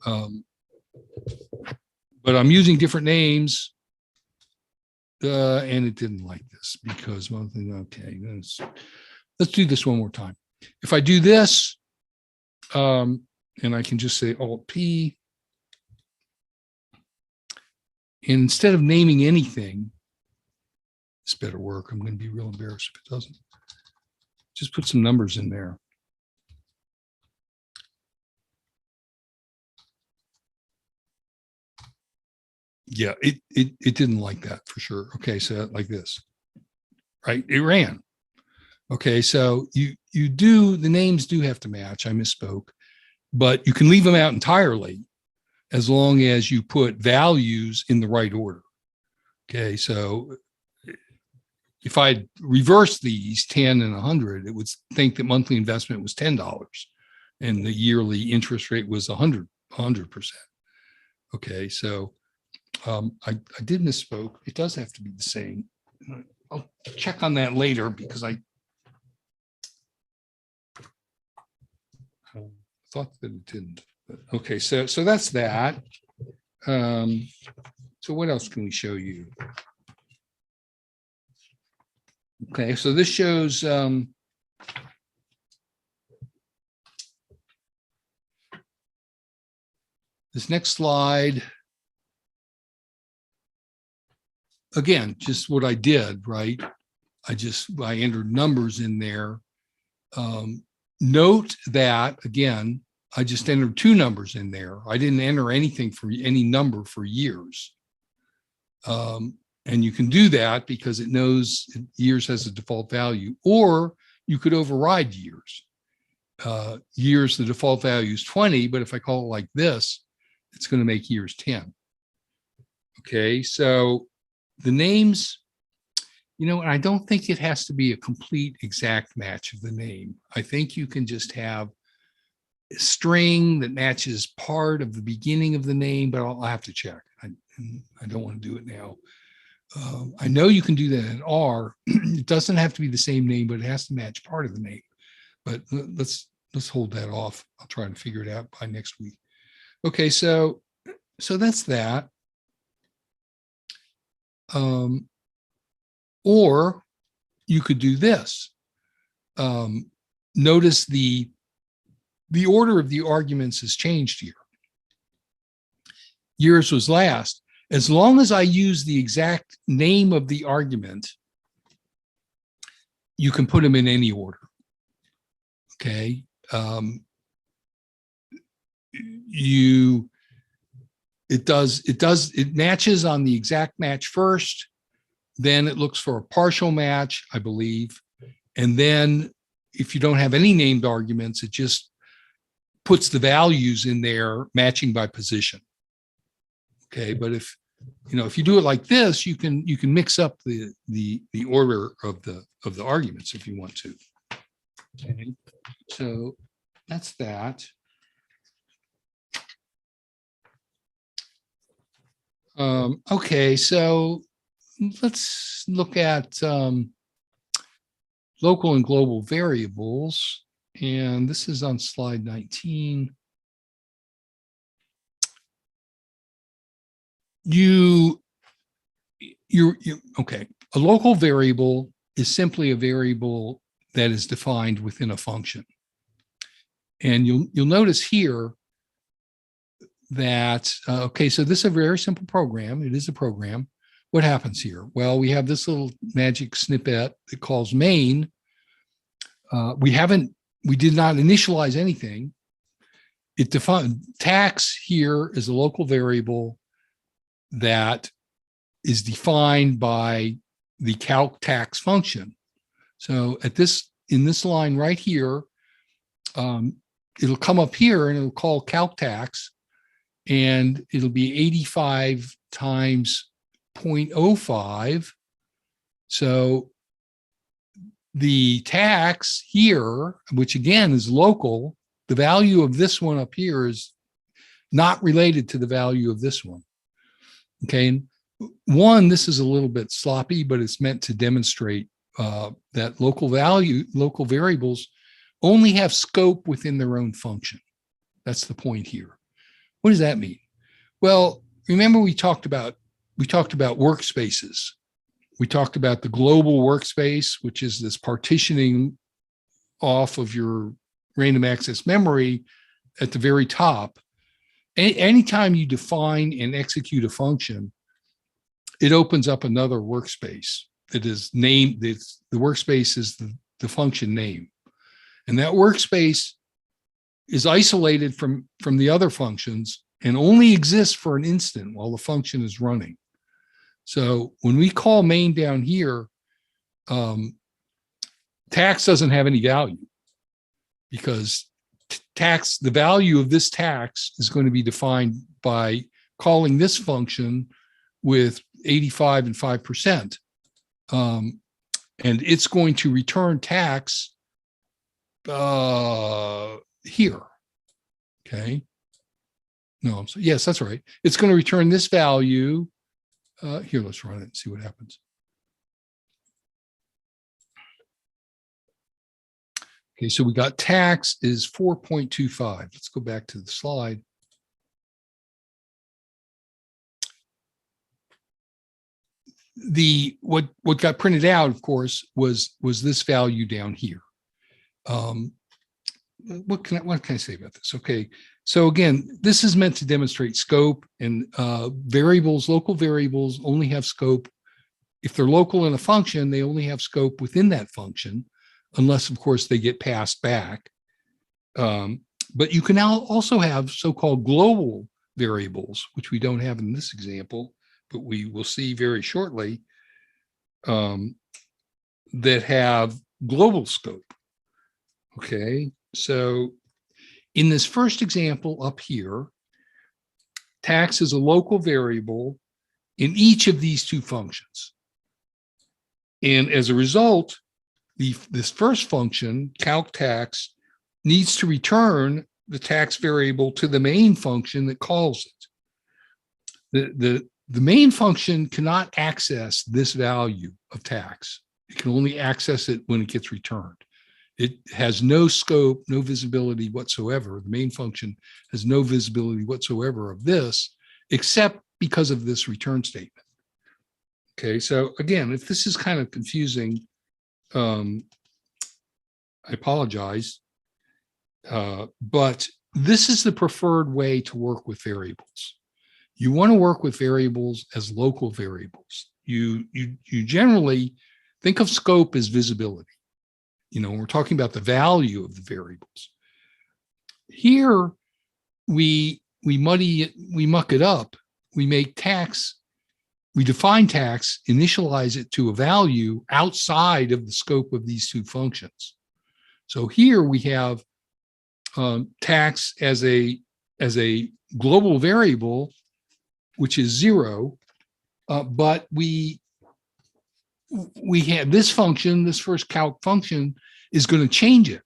Um, but I'm using different names. And it didn't like this because one thing, okay, let's do this one more time. If I do this, and I can just say Alt P, and instead of naming anything, this better work. I'm going to be real embarrassed if it doesn't. Just put some numbers in there. Yeah, it didn't like that for sure. Okay, so like this, right? It ran. Okay, so you do, the names do have to match. I misspoke, but you can leave them out entirely as long as you put values in the right order. Okay, so if I reverse these 10 and 100, it would think that monthly investment was $10 and the yearly interest rate was 100%. Okay, so I did misspoke. It does have to be the same. I'll check on that later because I thought that it didn't. Okay, so that's that. So what else can we show you? Okay, so this shows this next slide. Again, just what I did, right? I entered numbers in there. Note that, again, I just entered 2 numbers in there. I didn't enter anything for any number for years. And you can do that because it knows years has a default value, or you could override years. Years, the default value is 20, but if I call it like this, it's going to make years 10. Okay, so the names, you know, and I don't think it has to be a complete exact match of the name. I think you can just have a string that matches part of the beginning of the name, but I'll have to check. I don't want to do it now. I know you can do that in R. It doesn't have to be the same name, but it has to match part of the name. But let's hold that off. I'll try and figure it out by next week. Okay, so that's that. Or you could do this. Notice the order of the arguments has changed here. Years was last. As long as I use the exact name of the argument, you can put them in any order. Okay. It matches on the exact match first. Then it looks for a partial match, I believe. And then if you don't have any named arguments, it just puts the values in there matching by position. Okay, but if you do it like this, you can mix up the order of the arguments if you want to. Okay, so that's that. Okay, so let's look at local and global variables, and this is on slide 19. Okay. A local variable is simply a variable that is defined within a function. And you'll notice here that, okay, so this is a very simple program. It is a program. What happens here? Well, we have this little magic snippet that calls main. We did not initialize anything. It defined tax here is a local variable that is defined by the calc tax function. So in this line right here, it'll come up here and it'll call calc tax, and it'll be 85 times 0.05. So the tax here, which again is local, the value of this one up here is not related to the value of this one. Okay, this is a little bit sloppy, but it's meant to demonstrate that local variables only have scope within their own function. That's the point here. What does that mean? Well, remember we talked about workspaces. We talked about the global workspace, which is this partitioning off of your random access memory at the very top. Anytime you define and execute a function, it opens up another workspace that is named, the workspace is the function name. And that workspace is isolated from the other functions and only exists for an instant while the function is running. So when we call main down here, tax doesn't have any value because the value of this tax is going to be defined by calling this function with 85 and 5%. And it's going to return tax here. Okay. No, so yes, that's right. It's going to return this value. Here, let's run it and see what happens. Okay, so we got tax is 4.25. Let's go back to the slide. What got printed out, of course, was this value down here. What can I say about this? Okay, so again, this is meant to demonstrate scope, and variables, local variables only have scope. If they're local in a function, they only have scope within that function, unless, of course, they get passed back. But you can now also have so-called global variables, which we don't have in this example, but we will see very shortly, that have global scope. Okay, so in this first example up here, tax is a local variable in each of these two functions. And as a result, this first function, calc tax, needs to return the tax variable to the main function that calls it. The main function cannot access this value of tax. It can only access it when it gets returned. It has no scope, no visibility whatsoever. The main function has no visibility whatsoever of this, except because of this return statement. Okay, so again, if this is kind of confusing, I apologize, but this is the preferred way to work with variables. You want to work with variables as local variables. You generally think of scope as visibility. You know, we're talking about the value of the variables. Here, we muddy it, we muck it up. We make tax, we define tax, initialize it to a value outside of the scope of these two functions. So here we have tax as a global variable, which is 0, but we have this function, this first calc function is going to change it,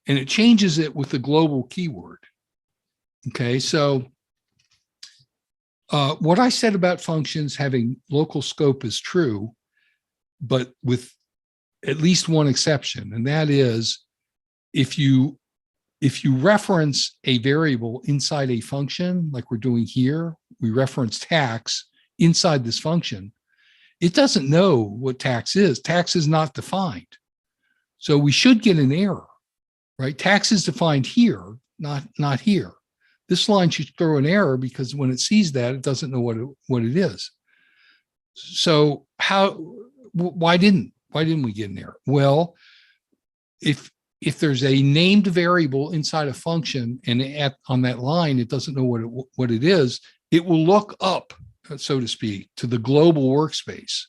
and it changes it with the global keyword. Okay, so what I said about functions having local scope is true, but with at least one exception, and that is if you reference a variable inside a function, like we're doing here, we reference tax inside this function, it doesn't know what tax is. Tax is not defined. So we should get an error, right? Tax is defined here, not here. This line should throw an error because when it sees that, it doesn't know what it is. So why didn't we get an error? Well, if there's a named variable inside a function and on that line, it doesn't know what it is, it will look up, so to speak, to the global workspace,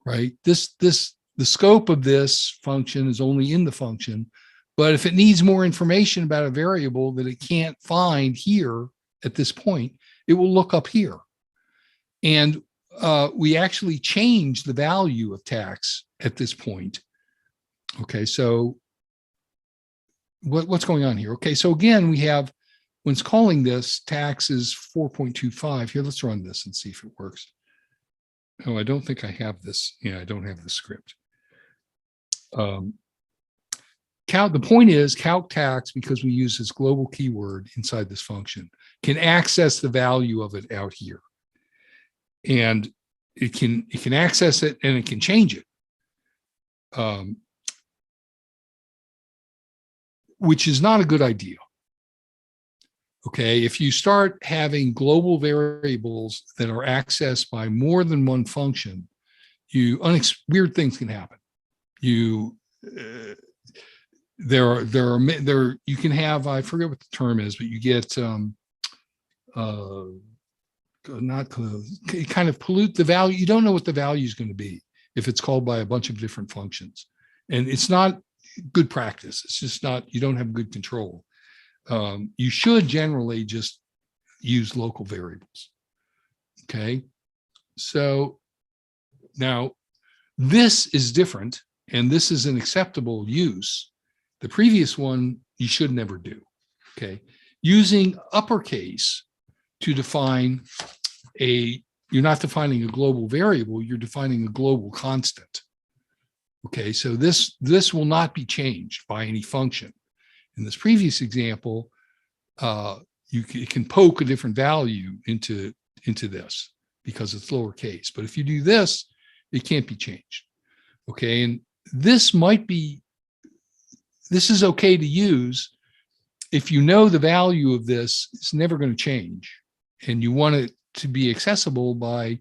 right? The scope of this function is only in the function, but if it needs more information about a variable that it can't find here at this point, it will look up here. And we actually change the value of tax at this point. Okay, so what's going on here? Okay, so again, we have, when it's calling this, tax is 4.25. Here, let's run this and see if it works. Oh, I don't think I have this. Yeah, I don't have the script. the point is calc_tax, because we use this global keyword inside this function, can access the value of it out here. And it can access it and it can change it. Which is not a good idea. Okay, if you start having global variables that are accessed by more than one function, weird things can happen. You can have, I forget what the term is, but you get kind of pollute the value. You don't know what the value is going to be if it's called by a bunch of different functions, and it's not good practice. It's just not, you don't have good control. You should generally just use local variables. Okay, so now this is different, and this is an acceptable use. The previous one you should never do. Okay, using uppercase to define you're not defining a global variable, you're defining a global constant. Okay, so this will not be changed by any function. In this previous example, you can poke a different value into this because it's lowercase. But if you do this, it can't be changed. Okay, and this is okay to use if you know the value of this is never going to change, and you want it to be accessible by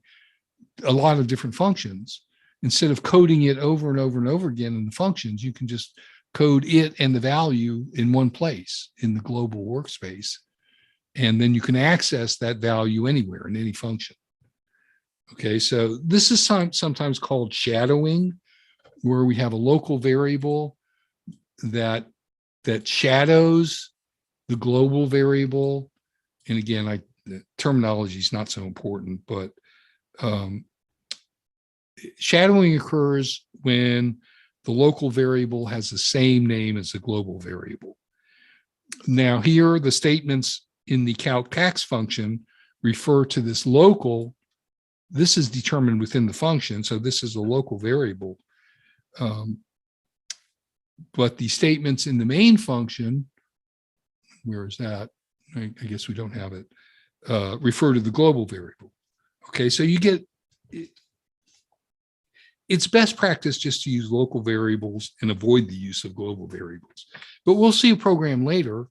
a lot of different functions. Instead of coding it over and over and over again in the functions, you can just code it and the value in one place in the global workspace. And then you can access that value anywhere in any function. Okay, so this is sometimes called shadowing, where we have a local variable that shadows the global variable. And again, the terminology is not so important, but shadowing occurs when the local variable has the same name as the global variable. Now here, the statements in the calc_tax function refer to this local. This is determined within the function, so this is a local variable. But the statements in the main function, where is that? I guess we don't have it, refer to the global variable. Okay, so you get, it's best practice just to use local variables and avoid the use of global variables. But we'll see a program later,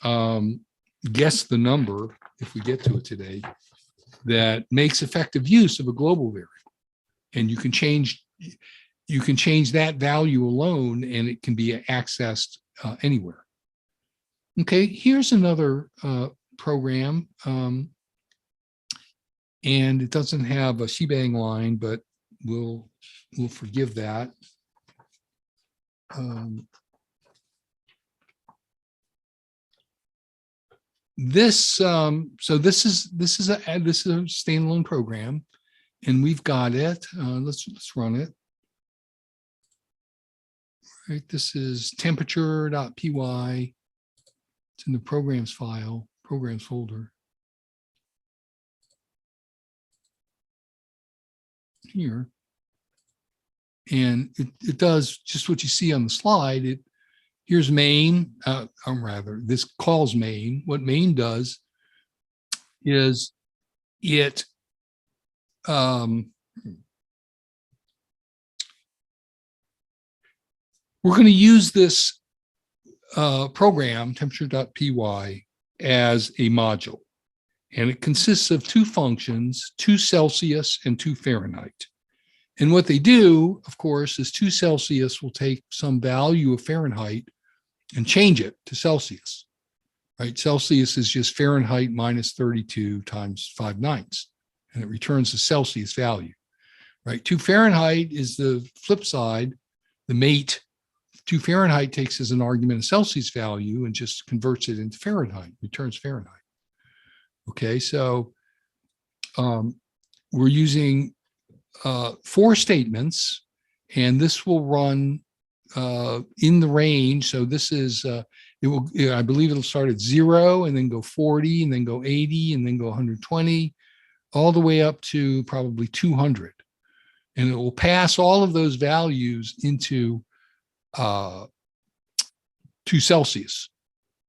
guess the number, if we get to it today, that makes effective use of a global variable. And you can change that value alone, and it can be accessed anywhere. Okay, here's another program, and it doesn't have a shebang line, but we'll forgive that. So this is a standalone program, and we've got it. Let's run it. Right, this is temperature.py. It's in the programs file, programs folder. Here. And it does just what you see on the slide. Here's main, rather, this calls main. What main does is it we're going to use this program, temperature.py, as a module. And it consists of two functions, 2 Celsius and 2 Fahrenheit. And what they do, of course, is 2 Celsius will take some value of Fahrenheit and change it to Celsius, right? Celsius is just Fahrenheit minus 32 times 5/9, and it returns the Celsius value, right? 2 Fahrenheit is the flip side, the mate. 2 Fahrenheit takes as an argument a Celsius value and just converts it into Fahrenheit, returns Fahrenheit. Okay, so we're using 4 statements, and this will run in the range. So this is, I believe it'll start at 0 and then go 40 and then go 80 and then go 120, all the way up to probably 200. And it will pass all of those values into to Celsius.